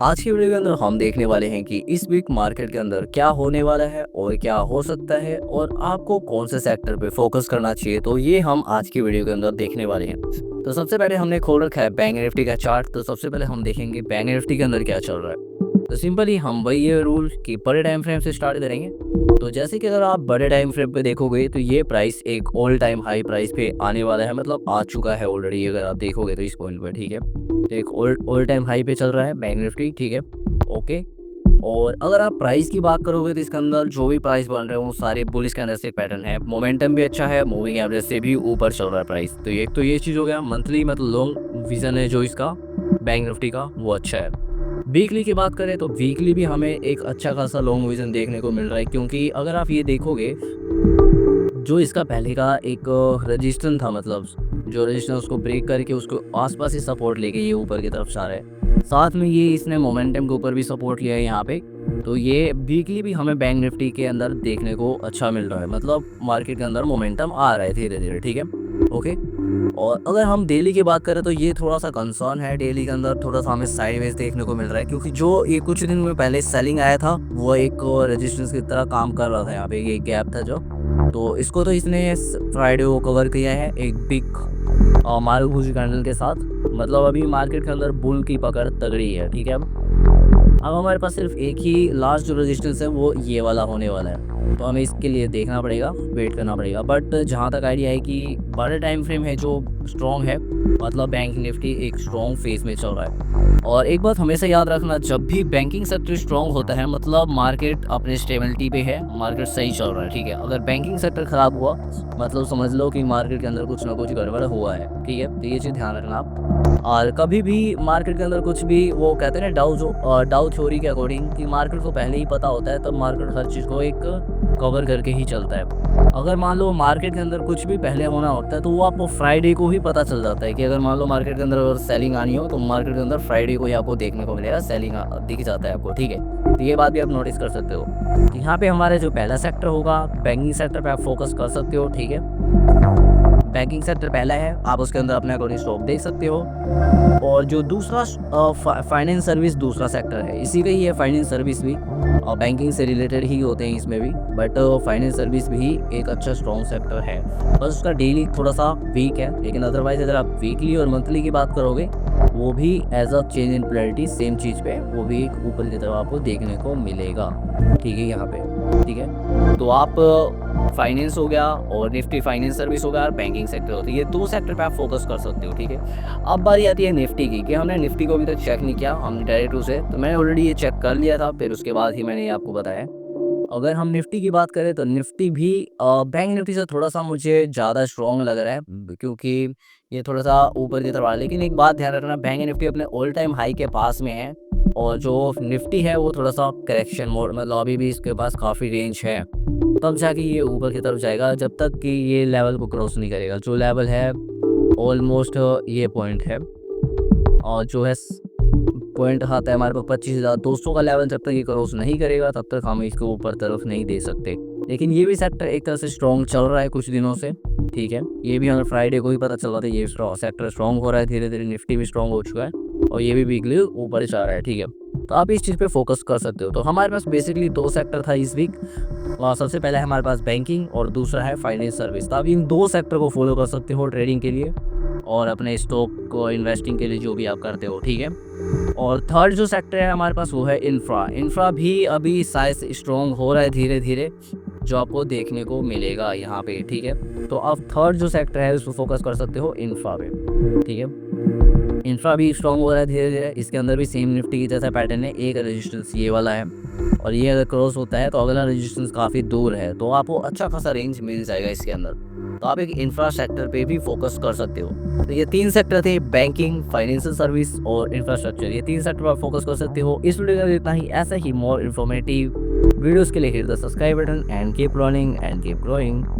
आज की वीडियो के अंदर हम देखने वाले हैं कि इस वीक मार्केट के अंदर क्या होने वाला है और क्या हो सकता है और आपको कौन से सेक्टर पे फोकस करना चाहिए। तो ये हम आज की वीडियो के अंदर देखने वाले हैं। तो सबसे पहले हमने खोल रखा है बैंक निफ्टी का चार्ट। तो सबसे पहले हम देखेंगे बैंक निफ्टी के अंदर क्या चल रहा है। तो सिंपली हम वही ये रूल कि बड़े टाइम फ्रेम से स्टार्ट करेंगे। तो जैसे कि अगर आप बड़े टाइम फ्रेम पे देखोगे तो ये प्राइस एक ऑल टाइम हाई प्राइस पे आने वाला है, मतलब आ चुका है ऑलरेडी। अगर आप देखोगे तो इस पॉइंट पर, ठीक है, तो एक ऑल टाइम हाई पे चल रहा है बैंक निफ्टी, ठीक है, ओके। और अगर आप प्राइस की बात करोगे तो इसके अंदर जो भी प्राइस बन रहे हैं वो सारे बुलिश कैंडल से पैटर्न है। मोमेंटम भी अच्छा है, मूविंग एवरेज से भी ऊपर चल रहा है प्राइस। तो एक तो ये चीज़ हो गया। मंथली मतलब लॉन्ग विजन है जो इसका बैंक निफ्टी का, वो अच्छा है। वीकली की बात करें तो वीकली भी हमें एक अच्छा खासा लॉन्ग विजन देखने को मिल रहा है, क्योंकि अगर आप ये देखोगे जो इसका पहले का एक रजिस्टेंस था, मतलब जो रजिस्टेंस उसको ब्रेक करके उसको आसपास ही सपोर्ट लेके ये ऊपर की तरफ जा रहा है। साथ में ये इसने मोमेंटम के ऊपर भी सपोर्ट लिया है यहाँ पे। तो ये वीकली भी हमें बैंक निफ्टी के अंदर देखने को अच्छा मिल रहा है, मतलब मार्केट के अंदर मोमेंटम आ रहा है धीरे धीरे, ठीक है, ओके। और अगर हम डेली की बात करें तो ये थोड़ा सा कंसर्न है। डेली के अंदर थोड़ा सा हमें साइडवेज देखने को मिल रहा है, क्योंकि जो ये कुछ दिन में पहले सेलिंग आया था वो एक रेजिस्टेंस की तरह काम कर रहा था। यहाँ पे ये गैप था जो, तो इसको तो इसने फ्राइडे को कवर किया है एक बिग मारुति कैंडल के साथ। मतलब अभी मार्केट के अंदर बुल की पकड़ तगड़ी है, ठीक है। अब हमारे पास सिर्फ एक ही लास्ट जो रेजिस्टेंस है वो ये वाला होने वाला है, तो हमें इसके लिए देखना पड़ेगा, वेट करना पड़ेगा। बट जहाँ तक आइडिया है कि बड़े टाइम फ्रेम है जो स्ट्रॉन्ग है, मतलब बैंक निफ्टी एक स्ट्रॉन्ग फेज में चल रहा है। और एक बात हमेशा याद रखना, जब भी बैंकिंग सेक्टर स्ट्रॉन्ग होता है मतलब मार्केट अपने स्टेबिलिटी पे है, मार्केट सही चल रहा है, ठीक है। अगर बैंकिंग सेक्टर खराब हुआ मतलब समझ लो कि मार्केट के अंदर कुछ ना कुछ गड़बड़ हुआ है, ठीक है। तो ये चीज़ ध्यान रखना आप। और कभी भी मार्केट के अंदर कुछ भी, वो कहते हैं ना डाउ थ्योरी के अकॉर्डिंग, कि मार्केट को पहले ही पता होता है, तब मार्केट हर चीज़ को एक कवर करके ही चलता है। अगर मान लो मार्केट के अंदर कुछ भी पहले होना होता है तो वो आपको फ्राइडे को ही पता चल जाता है, कि अगर मान लो मार्केट के अंदर अगर सेलिंग आनी हो तो मार्केट के अंदर फ्राइडे को ही आपको देखने को मिलेगा, सेलिंग दिख जाता है आपको, ठीक है। तो ये बात भी आप नोटिस कर सकते हो कि यहाँ पे हमारे जो पहला सेक्टर होगा बैंकिंग सेक्टर पे आप फोकस कर सकते हो, ठीक है। बैंकिंग सेक्टर पहला है, आप उसके अंदर अपने अकॉर्डिंग स्टॉक देख सकते हो। और जो दूसरा फाइनेंस सर्विस दूसरा सेक्टर है, इसी का ही है फाइनेंस सर्विस भी, और बैंकिंग से रिलेटेड ही होते हैं इसमें भी। बट फाइनेंस सर्विस भी एक अच्छा स्ट्रॉन्ग सेक्टर है, बस उसका डेली थोड़ा सा वीक है। लेकिन अदरवाइज अगर आप वीकली और मंथली की बात करोगे वो भी as a change in polarity same चीज़ पे वो भी एक ऊपर की तरफ आपको देखने को मिलेगा, ठीक है, यहाँ पे, ठीक है। तो आप फाइनेंस हो गया और निफ्टी फाइनेंस सर्विस हो गया और बैंकिंग सेक्टर होती है, ये दो सेक्टर पे आप फोकस कर सकते हो, ठीक है। अब बारी आती है निफ्टी की, कि हमने निफ्टी को अभी तक चेक नहीं किया, हमने डायरेक्ट उसे, तो मैंने ऑलरेडी ये चेक कर लिया था, फिर उसके बाद ही मैंने ये आपको बताया। अगर हम निफ्टी की बात करें तो निफ्टी भी बैंक निफ्टी से थोड़ा सा मुझे ज़्यादा स्ट्रॉन्ग लग रहा है, क्योंकि ये थोड़ा सा ऊपर की तरफ आ रहा है। लेकिन एक बात ध्यान रखना, बैंक निफ्टी अपने ऑल टाइम हाई के पास में है, और जो निफ्टी है वो थोड़ा सा करेक्शन मोड, मतलब अभी भी इसके पास काफ़ी रेंज है, तब जाके ये ऊपर की तरफ जाएगा, जब तक कि ये लेवल को क्रॉस नहीं करेगा। जो लेवल है ऑलमोस्ट ये पॉइंट है, और जो है पॉइंट आता है हमारे पास 25,200 का लेवल, जब तक ये क्रॉस नहीं करेगा तब तक हम इसको ऊपर तरफ नहीं दे सकते। लेकिन ये भी सेक्टर एक तरह से स्ट्रॉन्ग चल रहा है कुछ दिनों से, ठीक है। ये भी हमें फ्राइडे को ही पता चल रहा था, ये सेक्टर स्ट्रॉन्ग हो रहा है धीरे धीरे, निफ्टी भी स्ट्रॉन्ग हो चुका है और ये भी वीकली ऊपर जा रहा है, ठीक है। तो आप इस चीज़ पे फोकस कर सकते हो। तो हमारे पास बेसिकली दो सेक्टर था इस वीक, और सबसे पहले हमारे पास बैंकिंग और दूसरा है फाइनेंस सर्विस। तो आप इन दो सेक्टर को फॉलो कर सकते हो ट्रेडिंग के लिए और अपने स्टॉक को इन्वेस्टिंग के लिए, जो भी आप करते हो, ठीक है। और थर्ड जो सेक्टर है हमारे पास वो है इंफ्रा। इंफ्रा भी अभी साइज स्ट्रॉन्ग हो रहा है धीरे धीरे, जो आपको देखने को मिलेगा यहाँ पे, ठीक है। तो आप थर्ड जो सेक्टर है उसको फोकस कर सकते हो इंफ्रा पे, ठीक है। इंफ्रा भी स्ट्रॉन्ग हो रहा है धीरे धीरे, इसके अंदर भी सेम निफ्टी की जैसा पैटर्न है। एक रेजिस्टेंस ये वाला है, और ये अगर क्रॉस होता है तो अगला रेजिस्टेंस काफ़ी दूर है, तो आपको अच्छा खासा रेंज मिल जाएगा इसके अंदर। तो आप एक इंफ्रा सेक्टर पे भी फोकस कर सकते हो। तो ये तीन सेक्टर थे, बैंकिंग, फाइनेंशियल सर्विस और इंफ्रास्ट्रक्चर, ये तीन सेक्टर पर फोकस कर सकते हो। इस वीडियो का इतना ही। ऐसा ही मोर इन्फॉर्मेटिव वीडियोस के लिए hit the subscribe button and keep learning and keep growing.